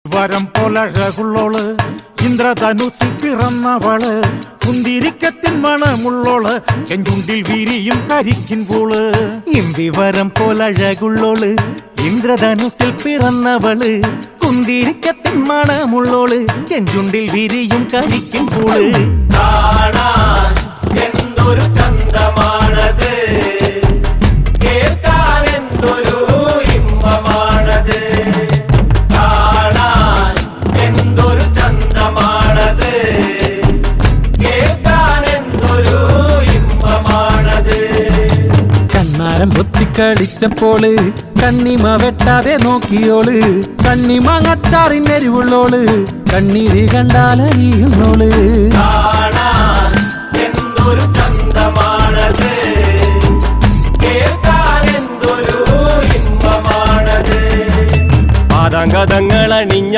വരം പോലഴകുള്ളോള് ഇന്ദ്രധനുസിൽ പിറന്നവള് കുന്തിരിക്കത്തിൻ മണമുള്ളോള് ചെഞ്ചുണ്ടിൽ വീരിയും കരിക്കിൻ പൂള് ഇന്ദിവരം പോലഴകുള്ളോള് ഇന്ദ്രധനുസിൽ പിറന്നവള് കുന്തിരിക്കത്തിൻ മണമുള്ളോള് ചെഞ്ചുണ്ടിൽ വിരിയും കരിക്കിൻ പൂള് കാണാൻ എന്തൊരു ചന്തമാണത്, കേൾക്കാൻ എന്തൊരു ഇമ്പമാണത്. കാണാൻ എന്തൊരു ചന്തമാണത്, കേൾക്കാൻ എന്തൊരു ഇമ്പമാണത്. കണ്ണാരം പൊത്തിക്കടിച്ചപ്പോള് കണ്ണിമ വെട്ടാതെ നോക്കിയോള് കണ്ണിമാങ്ങച്ചാറിനെരിവുള്ളോള് കണ്ണീര് കണ്ടാലറിയുന്നോള് കാണാൻ എന്തൊരു ചന്തമാണത്, കേൾക്കാൻ എന്തൊരു ഇമ്പമാണത്. പാദാങ്കതങ്ങൾ അണിഞ്ഞ